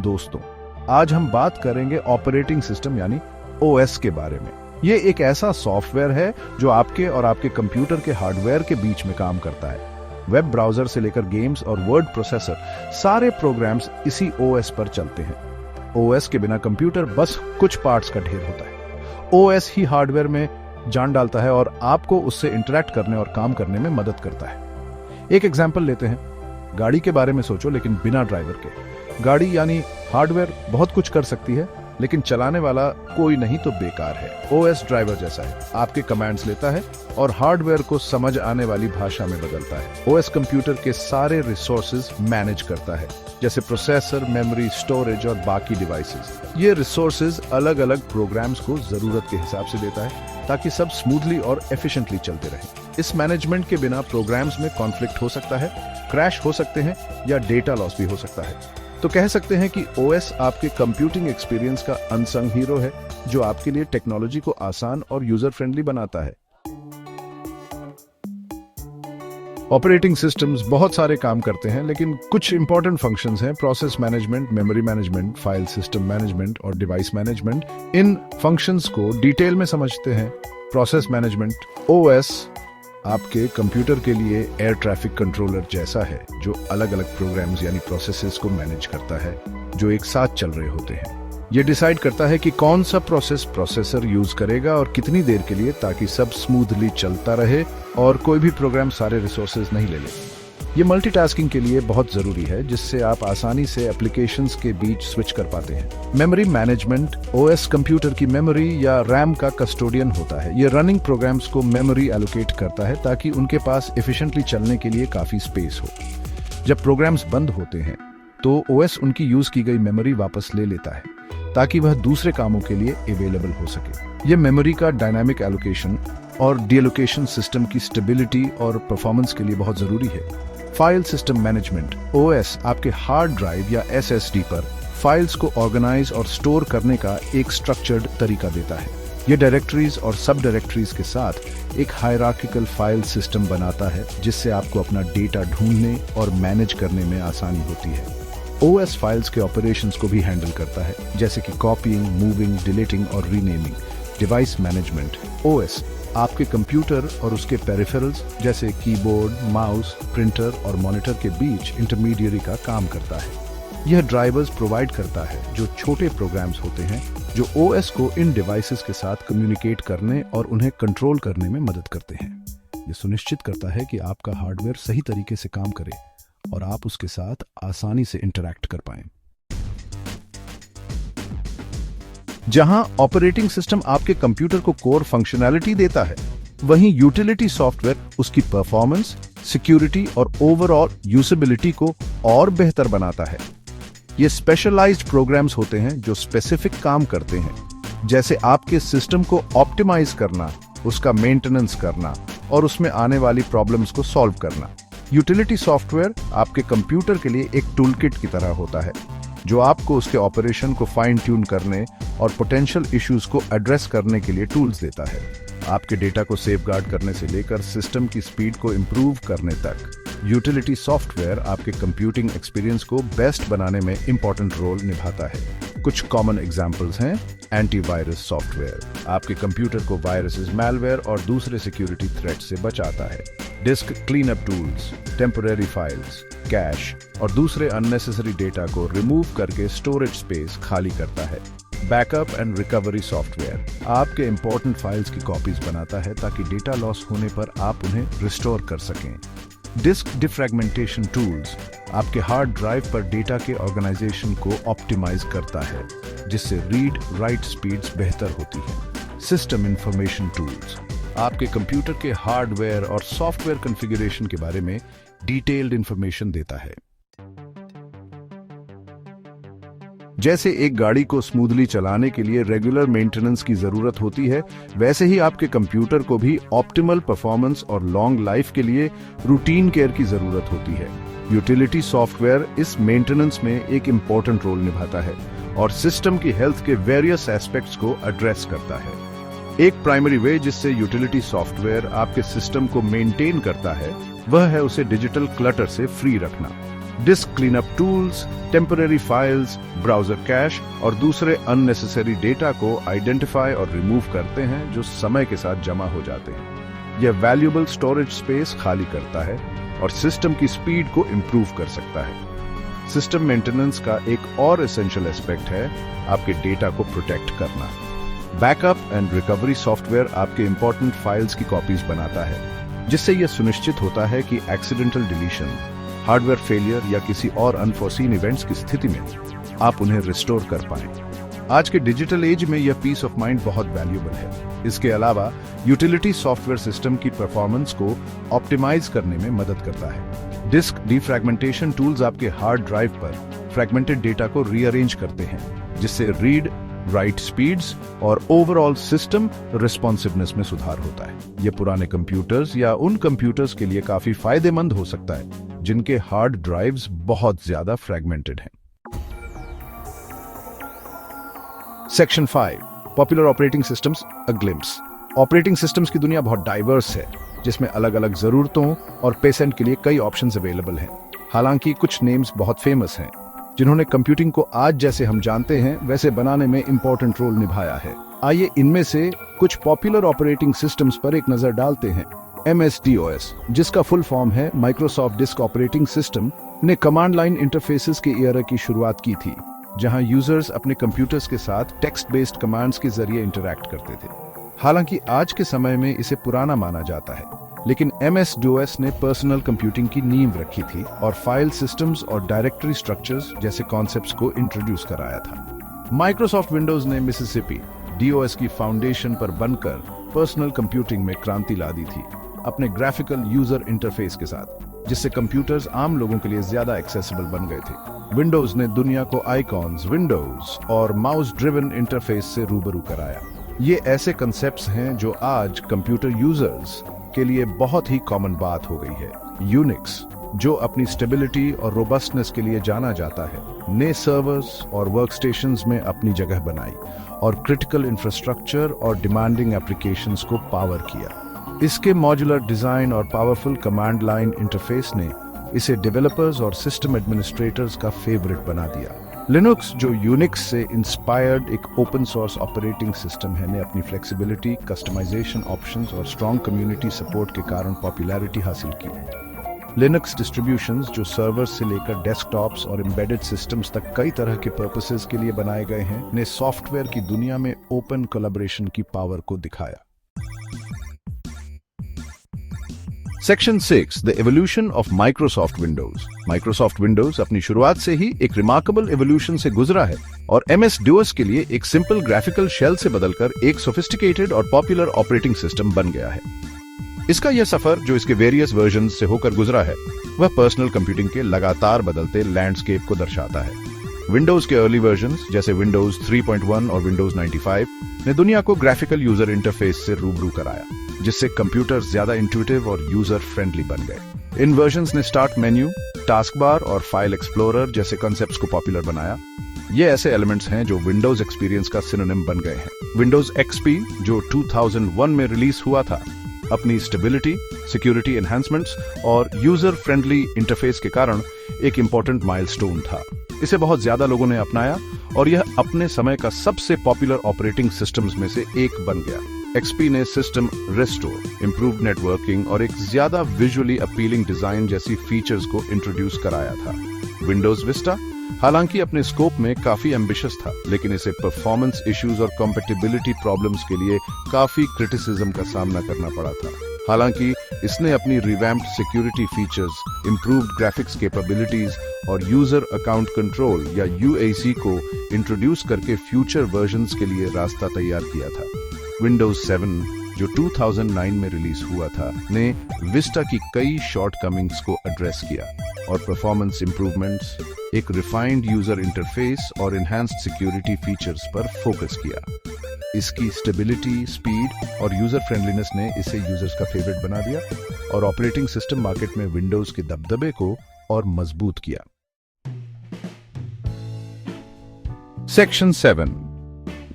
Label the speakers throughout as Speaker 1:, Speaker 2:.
Speaker 1: दोस्तों, आज हम बात करेंगे ऑपरेटिंग सिस्टम यानी ओएस के बारे में। ये एक ऐसा सॉफ्टवेयर है जो आपके और आपके कंप्यूटर के हार्डवेयर के बीच में काम करता है। वेब ब्राउजर से लेकर गेम्स और वर्ड प्रोसेसर, सारे प्रोग्राम्स इसी ओएस पर चलते हैं। ओएस के बिना कंप्यूटर बस कुछ पार्ट्स का ढेर होता है। ओएस ही हार्डवेयर में जान डालता है और आपको उससे इंटरैक्ट करने और काम करने में मदद करता है। एक एग्जांपल लेते हैं। गाड़ी के बारे में सोचो, लेकिन बिना ड्राइवर के। गाड़ी यानी हार्डवेयर बहुत कुछ कर सकती है, लेकिन चलाने वाला कोई नहीं तो बेकार है। ओएस ड्राइवर जैसा है, आपके कमांड्स लेता है और हार्डवेयर को समझ आने वाली भाषा में बदलता है। ओएस कंप्यूटर के सारे रिसोर्सेज मैनेज करता है, जैसे प्रोसेसर, मेमोरी, स्टोरेज और बाकी डिवाइसेस। ये रिसोर्सेज अलग अलग प्रोग्राम्स को जरूरत के हिसाब से देता है, ताकि सब स्मूथली और एफिशिएंटली चलते रहे। इस मैनेजमेंट के बिना प्रोग्राम्स में कॉन्फ्लिक्ट हो सकता है, क्रैश हो सकते हैं या डेटा लॉस भी हो सकता है। तो कह सकते हैं कि ओएस आपके कंप्यूटिंग एक्सपीरियंस का अनसंग हीरो है, जो आपके लिए टेक्नोलॉजी को आसान और यूजर फ्रेंडली बनाता है। ऑपरेटिंग सिस्टम्स बहुत सारे काम करते हैं, लेकिन कुछ इंपॉर्टेंट फंक्शंस हैं। Process management, memory management, file system management और डिवाइस मैनेजमेंट। इन फंक्शंस को डिटेल में समझते हैं। प्रोसेस मैनेजमेंट, ओएस आपके कंप्यूटर के लिए एयर ट्रैफिक कंट्रोलर जैसा है, जो अलग अलग प्रोग्राम्स यानी प्रोसेसेस को मैनेज करता है, जो एक साथ चल रहे होते हैं। ये डिसाइड करता है कि कौन सा प्रोसेसर यूज करेगा और कितनी देर के लिए, ताकि सब स्मूथली चलता रहे और कोई भी प्रोग्राम सारे रिसोर्सेज नहीं ले ले। ये मल्टीटास्किंग के लिए बहुत जरूरी है, जिससे आप आसानी से एप्लीकेशंस के बीच स्विच कर पाते हैं। मेमोरी मैनेजमेंट, ओएस कंप्यूटर की मेमोरी या रैम का कस्टोडियन होता है। ये रनिंग प्रोग्राम्स को मेमोरी एलोकेट करता है, ताकि उनके पास एफिशिएंटली चलने के लिए काफी स्पेस हो। जब प्रोग्राम्स बंद होते हैं, तो ओएस उनकी यूज की गई मेमोरी वापस ले लेता है, ताकि वह दूसरे कामों के लिए अवेलेबल हो सके। यह मेमोरी का डायनामिक एलोकेशन और डीएलोकेशन सिस्टम की स्टेबिलिटी और परफॉर्मेंस के लिए बहुत जरूरी है। फाइल सिस्टम मैनेजमेंट, ओएस आपके हार्ड ड्राइव या एसएसडी पर फाइल्स को ऑर्गेनाइज और स्टोर करने का एक स्ट्रक्चर्ड तरीका देता है। यह डायरेक्टरीज और सब डायरेक्टरीज के साथ एक हायरार्किकल फाइल सिस्टम बनाता है, जिससे आपको अपना डेटा ढूंढने और मैनेज करने में आसानी होती है। ओएस फाइल्स के ऑपरेशंस को भी हैंडल करता है, जैसे कि कॉपिंग, मूविंग, डिलीटिंग और रीनेमिंग। डिवाइस मैनेजमेंट, ओएस आपके कंप्यूटर और उसके पेरिफेरल्स जैसे कीबोर्ड, माउस, प्रिंटर और मॉनिटर के बीच इंटरमीडियरी का काम करता है। यह ड्राइवर्स प्रोवाइड करता है, जो छोटे प्रोग्राम्स होते हैं, जो ओएस को इन डिवाइसेस के साथ कम्युनिकेट करने और उन्हें कंट्रोल करने में मदद करते हैं। यह सुनिश्चित करता है कि आपका हार्डवेयर सही तरीके से काम करे और आप उसके साथ आसानी से इंटरैक्ट कर पाएं। जहां ऑपरेटिंग सिस्टम आपके कंप्यूटर को कोर फंक्शनैलिटी देता है, वहीं यूटिलिटी सॉफ्टवेयर उसकी परफॉर्मेंस, सिक्योरिटी और ओवरऑल यूजेबिलिटी को और बेहतर बनाता है। ये स्पेशलाइज्ड प्रोग्राम्स होते हैं जो स्पेसिफिक काम करते हैं, जैसे आपके सिस्टम को ऑप्टिमाइज करना, उसका मेंटेनेंस करना और उसमें आने वाली प्रॉब्लम्स को सॉल्व करना। यूटिलिटी सॉफ्टवेयर आपके कंप्यूटर के लिए एक टूलकिट की तरह होता है, जो आपको उसके ऑपरेशन को फाइन ट्यून करने और पोटेंशियल इश्यूज को एड्रेस करने के लिए टूल्स देता है। आपके डेटा को सेफगार्ड करने से लेकर सिस्टम की स्पीड को इंप्रूव करने तक, यूटिलिटी सॉफ्टवेयर आपके कंप्यूटिंग एक्सपीरियंस को बेस्ट बनाने में इंपॉर्टेंट रोल निभाता है। कुछ कॉमन एग्जांपल्स हैं। एंटीवायरस सॉफ्टवेयर आपके कंप्यूटर को वायरसेस, मैलवेयर और दूसरे सिक्योरिटी थ्रेट से बचाता है। Disc cleanup tools temporary files, cash और दूसरे अननेसेसरी डेटा को रिमूव करके स्टोरेज स्पेस खाली करता है। बैकअप एंड रिकवरी सॉफ्टवेयर आपके इंपॉर्टेंट फाइल्स की कॉपीज बनाता है, ताकि डेटा लॉस होने पर आप उन्हें रिस्टोर कर सकें। डिस्क डिफ्रैगमेंटेशन टूल्स आपके हार्ड ड्राइव पर डेटा के ऑर्गेनाइजेशन को ऑप्टिमाइज करता है, जिससे रीड राइट स्पीड्स बेहतर होती हैं। सिस्टम इंफॉर्मेशन टूल्स आपके कंप्यूटर के हार्डवेयर और सॉफ्टवेयर कॉन्फ़िगरेशन के बारे में डिटेल्ड इंफॉर्मेशन देता है। जैसे एक गाड़ी को स्मूथली चलाने के लिए रेगुलर मेंटेनेंस की जरूरत होती है, वैसे ही आपके कंप्यूटर को भी ऑप्टिमल परफॉर्मेंस और लॉन्ग लाइफ के लिए रूटीन केयर की जरूरत होती है। यूटिलिटी सॉफ्टवेयर इस मेंटेनेंस में एक इंपॉर्टेंट रोल निभाता है और सिस्टम की हेल्थ के वेरियस एस्पेक्ट्स को एड्रेस करता है। एक प्राइमरी वे जिससे यूटिलिटी सॉफ्टवेयर आपके सिस्टम को मेंटेन करता है, वह है उसे डिजिटल क्लटर से फ्री रखना। Disc cleanup tools, temporary files, browser cash और दूसरे अननेसेसरी डेटा को आइडेंटिफाई और रिमूव करते हैं जो समय के साथ जमा हो जाते हैं। यह वैल्यूएबल स्टोरेज स्पेस खाली करता है और सिस्टम की स्पीड को इंप्रूव कर सकता है। सिस्टम मेंटेनेंस का एक और एसेंशियल एस्पेक्ट है आपके डेटा को प्रोटेक्ट करना। बैकअप एंड रिकवरी सॉफ्टवेयर आपके इंपॉर्टेंट फाइल्स की कॉपीज बनाता है, जिससे यह सुनिश्चित होता है कि एक्सीडेंटल डिलीशन, हार्डवेयर फेलियर या किसी और अनफोर्सीन इवेंट्स की स्थिति में आप उन्हें रिस्टोर कर पाएं। आज के डिजिटल एज में यह पीस ऑफ माइंड बहुत वैल्यूएबल है। इसके अलावा यूटिलिटी सॉफ्टवेयर सिस्टम की परफॉर्मेंस को ऑप्टिमाइज करने में मदद करता है। डिस्क डिफ्रैगमेंटेशन टूल्स आपके हार्ड ड्राइव पर फ्रैगमेंटेड डेटा को रीअरेंज करते हैं, जिससे रीड राइट स्पीड्स और ओवरऑल सिस्टम रिस्पॉन्सिवनेस में सुधार होता है। यह पुराने कंप्यूटर्स या उन कंप्यूटर्स के लिए काफी फायदेमंद हो सकता है जिनके हार्ड ड्राइव्स बहुत ज्यादा फ्रैगमेंटेड हैं। सेक्शन 5 पॉपुलर ऑपरेटिंग सिस्टम्स अ ग्लिम्प्स। ऑपरेटिंग सिस्टम्स की दुनिया बहुत डाइवर्स है, जिसमें अलग अलग जरूरतों और पेशेंट के लिए कई ऑप्शंस अवेलेबल हैं। हालांकि कुछ नेम्स बहुत फेमस हैं जिन्होंने कंप्यूटिंग को आज जैसे हम जानते हैं वैसे बनाने में इंपॉर्टेंट रोल निभाया है। आइए इनमें से कुछ पॉपुलर ऑपरेटिंग सिस्टम्स पर एक नजर डालते हैं। MS-DOS, जिसका फुल फॉर्म है माइक्रोसॉफ्ट डिस्क ऑपरेटिंग सिस्टम, ने कमांड लाइन इंटरफेसेस के एरा की शुरुआत की थी, जहां यूजर्स अपने कंप्यूटर्स के साथ टेक्स्ट बेस्ड कमांड्स के जरिए इंटरैक्ट करते थे। हालांकि आज के समय में इसे पुराना माना जाता है, लेकिन MS-DOS ने पर्सनल कंप्यूटिंग की नींव रखी थी और फाइल सिस्टम्स और डायरेक्टरी स्ट्रक्चर्स जैसे कॉन्सेप्ट्स को इंट्रोड्यूस कराया था। माइक्रोसॉफ्ट विंडोज ने मिसिसिपी DOS की फाउंडेशन पर बनकर पर्सनल कंप्यूटिंग में क्रांति ला दी थी, अपने ग्राफिकल यूजर इंटरफेस के साथ, जिससे कंप्यूटर्स आम लोगों के लिए ज्यादा एक्सेसिबल बन गए थे। विंडोज ने दुनिया को आइकॉन्स, विंडोज और माउस ड्रिवन इंटरफेस से रूबरू कराया। ये ऐसे कंसेप्ट्स हैं जो आज कंप्यूटर यूजर्स के लिए बहुत ही कॉमन बात हो गई है। यूनिक्स, जो अपनी स्टेबिलिटी और रोबस्टनेस के लिए जाना जाता है, ने सर्वर्स और वर्कस्टेशंस में अपनी जगह बनाई और क्रिटिकल इंफ्रास्ट्रक्चर और डिमांडिंग एप्लीकेशंस को पावर किया। इसके मॉड्यूलर डिजाइन और पावरफुल कमांड लाइन इंटरफेस ने इसे डेवलपर्स और सिस्टम एडमिनिस्ट्रेटर्स का फेवरेट बना दिया। लिनक्स, जो यूनिक्स से इंस्पायर्ड एक ओपन सोर्स ऑपरेटिंग सिस्टम है, ने अपनी फ्लेक्सिबिलिटी, कस्टमाइजेशन ऑप्शंस और स्ट्रॉन्ग कम्युनिटी सपोर्ट के कारण पॉपुलैरिटी हासिल की। लिनक्स डिस्ट्रीब्यूशंस, जो सर्वर्स से लेकर डेस्कटॉप्स और एम्बेडेड सिस्टम्स तक कई तरह के पर्पसेस के लिए बनाए गए हैं, ने सॉफ्टवेयर की दुनिया में ओपन कोलैबोरेशन की पावर को दिखाया। Section 6 the evolution of Microsoft Windows. Microsoft Windows अपनी शुरुआत से ही एक रिमार्केबल एवोल्यूशन से गुजरा है और MS-DOS के लिए एक सिंपल ग्राफिकल शेल से बदलकर एक सोफिस्टिकेटेड और पॉपुलर ऑपरेटिंग सिस्टम बन गया है। इसका यह सफर, जो इसके वेरियस वर्जन्स से होकर गुजरा है, वह पर्सनल कंप्यूटिंग के लगातार बदलते लैंडस्केप को दर्शाता है। विंडोज के अर्ली वर्जन्स जैसे विंडोज 3.1 और विंडोज 95 ने दुनिया को ग्राफिकल यूजर इंटरफेस से रूबरू कराया, जिससे कंप्यूटर ज्यादा इंट्यूटिव और यूजर फ्रेंडली बन गए। इन वर्जन्स ने स्टार्ट मेन्यू, टास्क बार और फाइल एक्सप्लोरर जैसे कॉन्सेप्ट्स को पॉपुलर बनाया। ये ऐसे एलिमेंट्स हैं जो विंडोज एक्सपीरियंस का सिनोनिम बन गए हैं। विंडोज XP, जो 2001 में रिलीज हुआ था, अपनी स्टेबिलिटी, सिक्योरिटी एनहांसमेंट्स और यूजर फ्रेंडली इंटरफेस के कारण एक इंपॉर्टेंट माइलस्टोन था। इसे बहुत ज्यादा लोगों ने अपनाया और यह अपने समय का सबसे पॉपुलर ऑपरेटिंग सिस्टम्स में से एक बन गया। XP ने सिस्टम रेस्टोर, इंप्रूव्ड नेटवर्किंग और एक ज्यादा विजुअली अपीलिंग डिजाइन जैसी फीचर्स को इंट्रोड्यूस कराया था। विंडोज विस्टा, हालांकि अपने स्कोप में काफी एम्बिशियस था, लेकिन इसे परफॉर्मेंस इश्यूज और कॉम्पेटिबिलिटी प्रॉब्लम्स के लिए काफी क्रिटिसिज्म का सामना करना पड़ा था। हालांकि इसने अपनी revamped security features, improved graphics capabilities और यूजर अकाउंट कंट्रोल या UAC को इंट्रोड्यूस करके फ्यूचर वर्जन्स के लिए रास्ता तैयार किया था। विंडोज 7, जो 2009 में रिलीज हुआ था, ने विस्टा की कई शॉर्टकमिंग्स को एड्रेस किया और परफॉर्मेंस इंप्रूवमेंट्स, एक रिफाइंड यूजर इंटरफेस और एनहांस्ड सिक्योरिटी फीचर्स पर फोकस किया। इसकी स्टेबिलिटी, स्पीड और यूजर फ्रेंडलीनेस ने इसे यूजर्स का फेवरेट बना दिया और ऑपरेटिंग सिस्टम मार्केट में विंडोज के दबदबे को और मजबूत किया। Section 7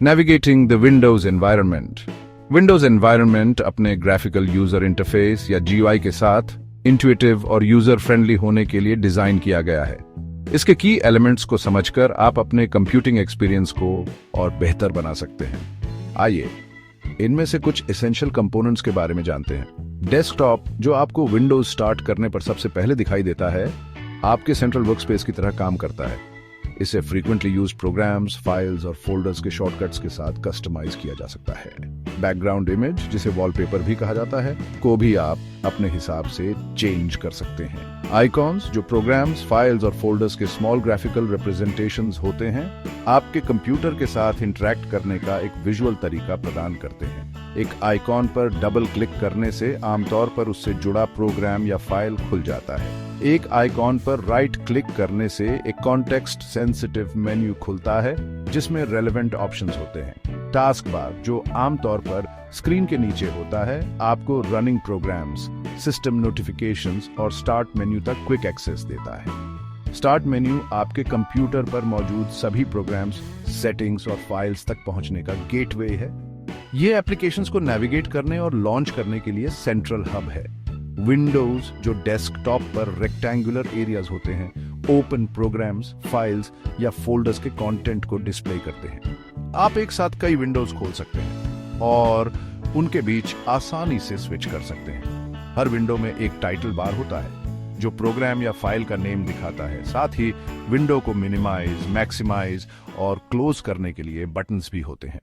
Speaker 1: navigating the Windows environment. Windows environment अपने ग्राफिकल यूजर इंटरफेस या GUI के साथ इंट्यूटिव और यूजर फ्रेंडली होने के लिए डिजाइन किया गया है। इसके की एलिमेंट्स को समझकर आप अपने कंप्यूटिंग एक्सपीरियंस को और बेहतर बना सकते हैं। आइए इनमें से कुछ एसेंशियल कंपोनेंट्स के बारे में जानते हैं। डेस्कटॉप, जो आपको विंडोज स्टार्ट करने पर सबसे पहले दिखाई देता है, आपके सेंट्रल वर्कस्पेस की तरह काम करता है। इसे फ्रीक्वेंटली यूज्ड प्रोग्राम्स, फाइल्स और फोल्डर्स के शॉर्टकट्स के साथ कस्टमाइज किया जा सकता है। बैकग्राउंड इमेज, जिसे वॉलपेपर भी कहा जाता है, को भी आप अपने हिसाब से चेंज कर सकते हैं। आइकॉन्स, जो प्रोग्राम्स, फाइल्स और फोल्डर्स के स्मॉल ग्राफिकल रिप्रेजेंटेशंस होते हैं, आपके कंप्यूटर के साथ इंटरैक्ट करने का एक विजुअल तरीका प्रदान करते हैं। एक आइकॉन पर डबल क्लिक करने से आमतौर पर उससे जुड़ा प्रोग्राम या फाइल खुल जाता है। एक आइकॉन पर राइट क्लिक करने से एक कॉन्टेक्स्ट सेंसिटिव मेन्यू खुलता है जिसमें रेलेवेंट ऑप्शंस होते हैं। टास्क बार, जो आमतौर पर स्क्रीन के नीचे होता है, आपको रनिंग प्रोग्राम्स, सिस्टम नोटिफिकेशंस और स्टार्ट मेन्यू तक क्विक एक्सेस देता है। स्टार्ट मेन्यू आपके कंप्यूटर पर मौजूद सभी प्रोग्राम्स, सेटिंग्स और फाइल्स तक पहुंचने का गेटवे है। ये एप्लीकेशंस को नेविगेट करने और लॉन्च करने के लिए सेंट्रल हब है। विंडोज, जो डेस्कटॉप पर रेक्टेंगुलर एरियाज होते हैं, ओपन प्रोग्राम्स, फाइल्स या फोल्डर्स के कंटेंट को डिस्प्ले करते हैं। आप एक साथ कई विंडोज खोल सकते हैं और उनके बीच आसानी से स्विच कर सकते हैं। हर विंडो में एक टाइटल बार होता है जो प्रोग्राम या फाइल का नेम दिखाता है। साथ ही विंडो को मिनिमाइज, मैक्सिमाइज और क्लोज करने के लिए बटन्स भी होते हैं।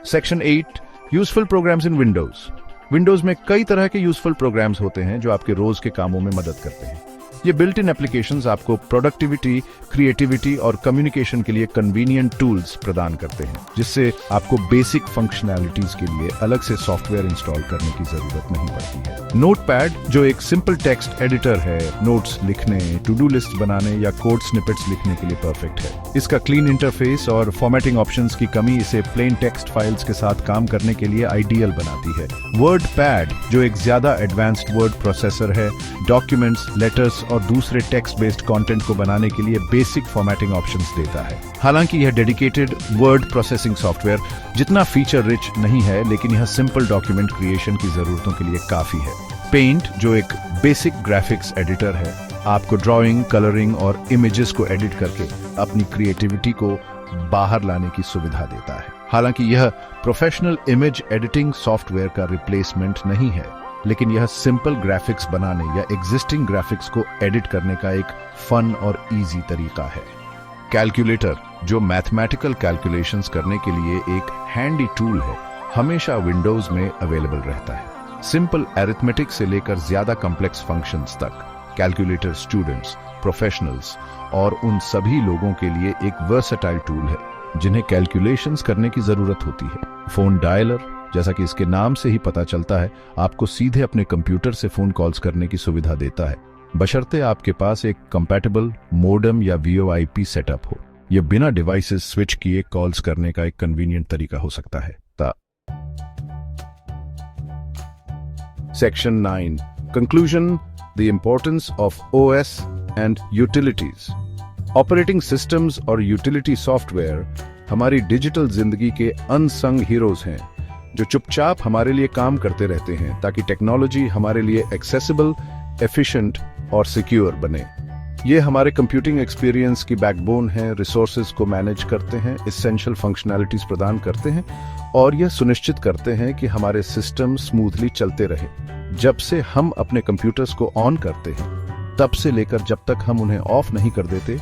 Speaker 1: सेक्शन 8, यूजफुल प्रोग्राम्स इन विंडोज। विंडोज में कई तरह के यूजफुल प्रोग्राम्स होते हैं जो आपके रोज के कामों में मदद करते हैं। ये बिल्ट इन एप्लीकेशंस आपको प्रोडक्टिविटी, क्रिएटिविटी और कम्युनिकेशन के लिए कन्वीनियंट टूल्स प्रदान करते हैं, जिससे आपको बेसिक फंक्शनैलिटीज के लिए अलग से सॉफ्टवेयर इंस्टॉल करने की जरूरत नहीं पड़ती है। नोटपैड, जो एक सिंपल टेक्स्ट एडिटर है, नोट्स लिखने, टू डू लिस्ट बनाने या कोड स्निपेट्स लिखने के लिए परफेक्ट है। इसका क्लीन इंटरफेस और फॉर्मेटिंग ऑप्शंस की कमी इसे प्लेन टेक्स्ट फाइल्स के साथ काम करने के लिए आइडियल बनाती है। वर्ड पैड, जो एक ज्यादा एडवांस्ड वर्ड प्रोसेसर है, डॉक्यूमेंट्स, लेटर्स और दूसरे टेक्स्ट बेस्ड कंटेंट को बनाने के लिए बेसिक फॉर्मेटिंग ऑप्शंस देता है। हालांकि यह डेडिकेटेड वर्ड प्रोसेसिंग सॉफ्टवेयर जितना फीचर रिच नहीं है, लेकिन यह सिंपल डॉक्यूमेंट क्रिएशन की जरूरतों के लिए काफी है। पेंट, जो एक बेसिक ग्राफिक्स एडिटर है, आपको ड्राइंग, कलरिंग और इमेजेस को एडिट करके अपनी क्रिएटिविटी को बाहर लाने की सुविधा देता है। हालांकि यह प्रोफेशनल इमेज एडिटिंग सॉफ्टवेयर का रिप्लेसमेंट नहीं है, लेकिन यह सिंपल ग्राफिक्स बनाने या एग्जिस्टिंग ग्राफिक्स को एडिट करने का एक फन और इजी तरीका है। कैलकुलेटर, जो मैथमेटिकल कैलकुलेशंस करने के लिए एक हैंडी टूल है, हमेशा विंडोज में अवेलेबल रहता है। सिंपल अरिथमेटिक से लेकर ज्यादा कॉम्प्लेक्स फंक्शंस तक, कैलकुलेटर स्टूडेंट्स, प्रोफेशनल्स और उन सभी लोगों के लिए एक वर्सेटाइल टूल है जिन्हें कैलकुलेशंस करने की जरूरत होती है। फोन डायलर, जैसा कि इसके नाम से ही पता चलता है, आपको सीधे अपने कंप्यूटर से फोन कॉल्स करने की सुविधा देता है, बशर्ते आपके पास एक कंपैटिबल मोडेम या VoIP सेटअप हो। यह बिना डिवाइसेस स्विच किए कॉल्स करने का एक कन्वीनियंट तरीका हो सकता है। Section 9, conclusion, the importance of OS and utilities. Operating systems और यूटिलिटी सॉफ्टवेयर हमारी डिजिटल जिंदगी के अनसंग हीरोज हैं, जो चुपचाप हमारे लिए काम करते रहते हैं ताकि टेक्नोलॉजी हमारे लिए एक्सेसिबल, एफिशिएंट और सिक्योर बने। ये हमारे कंप्यूटिंग एक्सपीरियंस की बैकबोन है, रिसोर्सेज को मैनेज करते हैं, एसेंशियल फंक्शनैलिटीज प्रदान करते हैं और यह सुनिश्चित करते हैं कि हमारे सिस्टम स्मूथली चलते रहे। जब से हम अपने कंप्यूटर्स को ऑन करते हैं, तब से लेकर जब तक हम उन्हें ऑफ नहीं कर देते,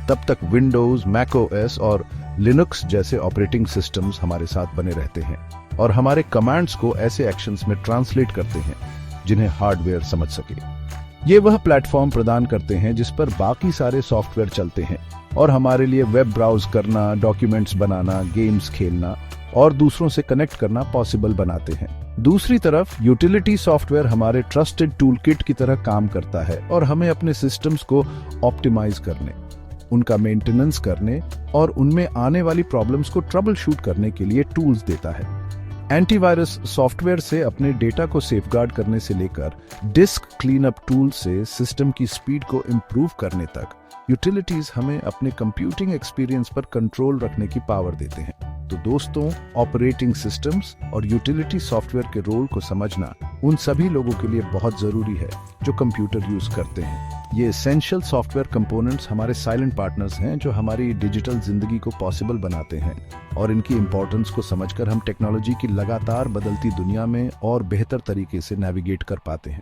Speaker 1: तब तक विंडोज, मैकओएस और लिनक्स जैसे ऑपरेटिंग सिस्टम्स हमारे साथ बने रहते हैं और हमारे कमांड्स को ऐसे एक्शंस में ट्रांसलेट करते हैं जिन्हें हार्डवेयर समझ सके। ये वह प्लेटफॉर्म प्रदान करते हैं जिस पर बाकी सारे सॉफ्टवेयर चलते हैं और हमारे लिए वेब ब्राउज करना, डॉक्यूमेंट्स बनाना, गेम्स खेलना और दूसरों से कनेक्ट करना पॉसिबल बनाते हैं। दूसरी तरफ यूटिलिटी सॉफ्टवेयर हमारे ट्रस्टेड टूलकिट की तरह काम करता है और हमें अपने सिस्टम्स को ऑप्टिमाइज करने, उनका मेंटेनेंस करने और उनमें आने वाली प्रॉब्लम्स को ट्रबल शूट करने के लिए टूल्स देता है। एंटीवायरस सॉफ्टवेयर से अपने डेटा को सेफगार्ड करने से लेकर डिस्क क्लीनअप टूल से सिस्टम की स्पीड को इंप्रूव करने तक, यूटिलिटीज हमें अपने कंप्यूटिंग एक्सपीरियंस पर कंट्रोल रखने की पावर देते हैं। तो दोस्तों, ऑपरेटिंग सिस्टम्स और यूटिलिटी सॉफ्टवेयर के रोल को समझना उन सभी लोगों के लिए बहुत जरूरी है जो कंप्यूटर यूज करते हैं। ये एसेंशियल सॉफ्टवेयर कंपोनेंट्स हमारे साइलेंट पार्टनर्स हैं जो हमारी डिजिटल जिंदगी को पॉसिबल बनाते हैं, और इनकी इंपॉर्टेंस को समझकर हम टेक्नोलॉजी की लगातार बदलती दुनिया में और बेहतर तरीके से नेविगेट कर पाते हैं।